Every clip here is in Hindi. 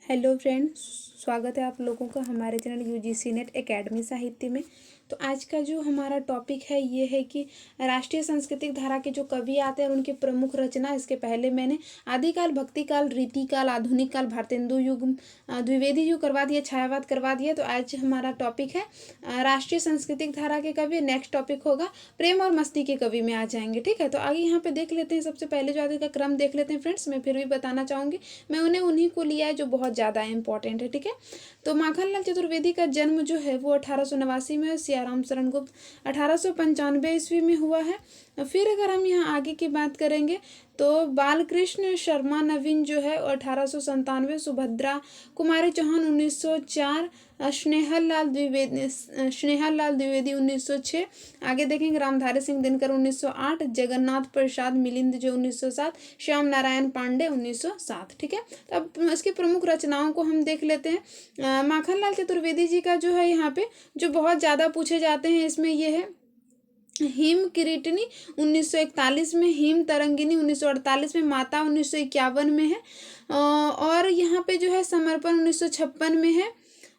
हेलो फ्रेंड्स, स्वागत है आप लोगों का हमारे चैनल यूजीसी नेट एकेडमी साहित्य में। तो आज का जो हमारा टॉपिक है ये है कि राष्ट्रीय सांस्कृतिक धारा के जो कवि आते हैं और उनकी प्रमुख रचना। इसके पहले मैंने आदिकाल, भक्तिकाल, रीतिकाल, आधुनिक काल, भारतेंदु युग, द्विवेदी युग करवा दिया, छायावाद करवा दिया। तो आज हमारा टॉपिक है राष्ट्रीय सांस्कृतिक धारा के कवि। नेक्स्ट टॉपिक होगा प्रेम और मस्ती के कवि में आ जाएंगे। ठीक है, तो आगे यहाँ पे देख लेते हैं। सबसे पहले जो आगे का क्रम देख लेते हैं फ्रेंड्स। मैं फिर भी बताना चाहूँगी, मैं उन्हीं को लिया है जो बहुत ज़्यादा इंपॉर्टेंट है। ठीक है, तो माखनलाल चतुर्वेदी का जन्म जो है वो 1889 में, सियाराम शरण गुप्त 1895 ईस्वी में हुआ है। फिर अगर हम यहाँ आगे की बात करेंगे तो बालकृष्ण शर्मा नवीन जो है 1897, सुभद्रा कुमारी चौहान 1904, स्नेहल लाल द्विवेदी 1906। आगे देखेंगे रामधारी सिंह दिनकर 1908, जगन्नाथ प्रसाद मिलिंद जो 1907, श्याम नारायण पांडे 1907। ठीक है, तो अब इसकी प्रमुख रचनाओं को हम देख लेते हैं। माखनलाल चतुर्वेदी जी का जो है यहाँ पे जो बहुत ज़्यादा पूछे जाते हैं इसमें ये है हिम किरीटिनी 1941 में, हिम तरंगिनी 1948 में, माता 1951 में है, और यहाँ पे जो है समर्पण 1956 में है।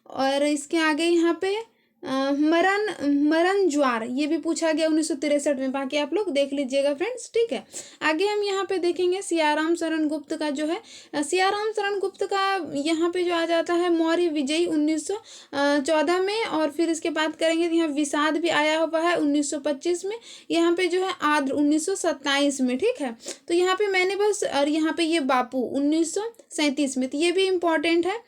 और इसके आगे यहाँ पे मरण ज्वार ये भी पूछा गया 1963 में। बाकी आप लोग देख लीजिएगा फ्रेंड्स। ठीक है, आगे हम यहाँ पे देखेंगे सियाराम शरण गुप्त का जो है सियाराम शरण गुप्त का यहाँ पे जो आ जाता है मौर्य विजयी 1914 में। और फिर इसके बात करेंगे तो यहाँ विषाद भी आया हुआ है 1925 में। यहाँ पे जो है आद्र 1927 में। ठीक है, तो यहाँ पे मैंने बस, और यहाँ पे ये बापू 1937 में, तो ये भी इम्पोर्टेंट है।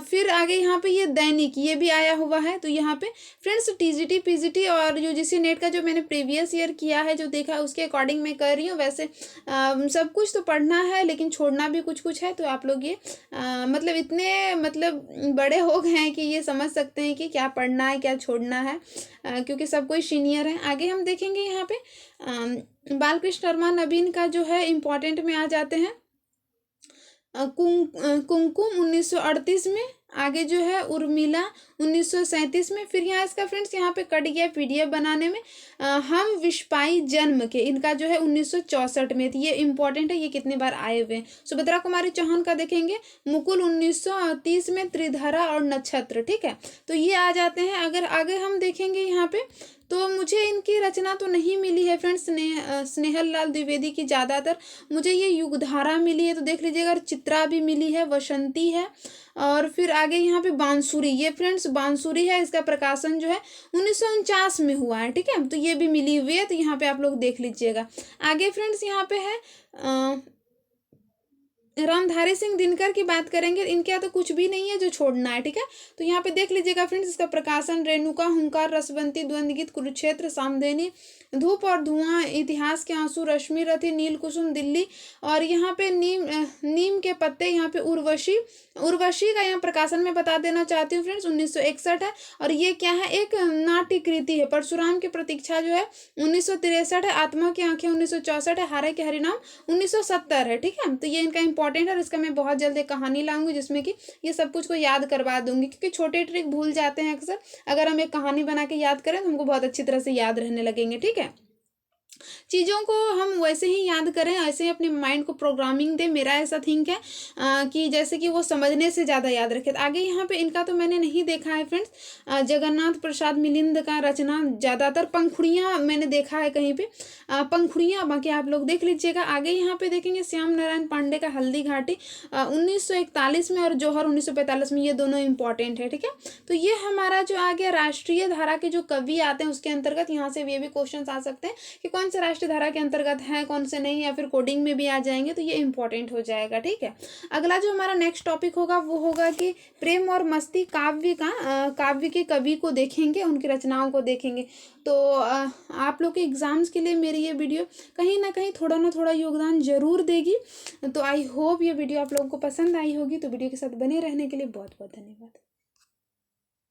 फिर आगे यहाँ पे ये दैनिक ये भी आया हुआ है। तो यहाँ पे फ्रेंड्स टीजीटी पीजीटी और यूजीसी नेट का जो मैंने प्रीवियस ईयर किया है, जो देखा उसके अकॉर्डिंग मैं कर रही हूँ। वैसे सब कुछ तो पढ़ना है लेकिन छोड़ना भी कुछ कुछ है। तो आप लोग ये मतलब इतने बड़े हो गए हैं कि ये समझ सकते हैं कि क्या पढ़ना है क्या छोड़ना है, क्योंकि सब कोई सीनियर है। आगे हम देखेंगे यहाँ पे बालकृष्ण शर्मा नवीन का जो है इम्पोर्टेंट में आ जाते हैं कुमकुम 1938 में। आगे जो है उर्मिला 1937 में। फिर यहाँ इसका फ्रेंड्स यहाँ पे कट गया पीडीएफ बनाने में। हम विश्वाई जन्म के इनका जो है 1964 में। तो ये इंपॉर्टेंट है, ये कितनी बार आए हुए हैं। सुभद्रा कुमारी चौहान का देखेंगे मुकुल 1930 में, त्रिधरा और नक्षत्र। ठीक है, तो ये आ जाते हैं। अगर आगे हम देखेंगे यहाँ पे तो मुझे इनकी रचना तो नहीं मिली है फ्रेंड्स, स्नेहल लाल द्विवेदी की ज़्यादातर मुझे ये युगधारा मिली है। तो देख लीजिएगा, चित्रा भी मिली है, वसंती है। और फिर आगे यहाँ पे बांसुरी, ये फ्रेंड्स बांसुरी है, इसका प्रकाशन जो है 1949 में हुआ है। ठीक है, तो ये भी मिली हुई है, तो यहाँ पे आप लोग देख लीजिएगा। आगे फ्रेंड्स यहाँ पे है रामधारी सिंह दिनकर की बात करेंगे। इनके यहाँ तो कुछ भी नहीं है जो छोड़ना है। ठीक है, तो यहाँ पे देख लीजिएगा फ्रेंड्स, इसका प्रकाशन रेणुका, हुंकार, रसवंती, द्वंद्वगीत, कुरुक्षेत्र, सामधेनी, धूप और धुआं, इतिहास के आंसू, रश्मि रथी, नील कुसुम, दिल्ली। और यहाँ पे नीम के पत्ते, यहाँ पे उर्वशी का यहाँ प्रकाशन में बता देना चाहती हूँ फ्रेंड्स 1961 है। और ये क्या है, एक नाट्य कृति है। परशुराम की प्रतीक्षा जो है 1963 है। आत्मा की आंखें 1964 है। हारे के हरिनाम 1970 है। ठीक है, तो ये इनका इंपॉर्टेंट है। और इसका मैं बहुत जल्दी कहानी लाऊंगी जिसमें कि ये सब कुछ को याद करवा दूंगी, क्योंकि छोटे ट्रिक भूल जाते हैं अक्सर। अगर हम एक कहानी बना के याद करें तो हमको बहुत अच्छी तरह से याद रहने लगेंगे। ठीक है, चीज़ों को हम वैसे ही याद करें, ऐसे ही अपने माइंड को प्रोग्रामिंग दें। मेरा ऐसा थिंक है कि जैसे कि वो समझने से ज़्यादा याद रखे। तो आगे यहाँ पे इनका तो मैंने नहीं देखा है फ्रेंड्स। जगन्नाथ प्रसाद मिलिंद का रचना ज़्यादातर पंखुड़ियाँ मैंने देखा है कहीं पे, पंखुड़ियाँ। बाकी आप लोग देख लीजिएगा। आगे यहाँ पे देखेंगे श्याम नारायण पांडे का हल्दी घाटी 1941 में, और जौहर 1945 में। ये दोनों इंपॉर्टेंट है। ठीक है, तो ये हमारा जो आ गया राष्ट्रीय धारा के जो कवि आते हैं उसके अंतर्गत। यहाँ से ये भी क्वेश्चन आ सकते हैं कि कौन से राष्ट्रीय धारा के अंतर्गत है, कौन से नहीं, या फिर कोडिंग में भी आ जाएंगे, तो ये इंपॉर्टेंट हो जाएगा। ठीक है, अगला जो हमारा नेक्स्ट टॉपिक होगा वो होगा कि प्रेम और मस्ती काव्य के कवि को देखेंगे, उनकी रचनाओं को देखेंगे। तो आप लोग के एग्जाम्स के लिए मेरी ये वीडियो कहीं ना कहीं थोड़ा ना थोड़ा योगदान जरूर देगी। तो आई होप ये वीडियो आप लोगों को पसंद आई होगी। तो वीडियो के साथ बने रहने के लिए बहुत बहुत धन्यवाद।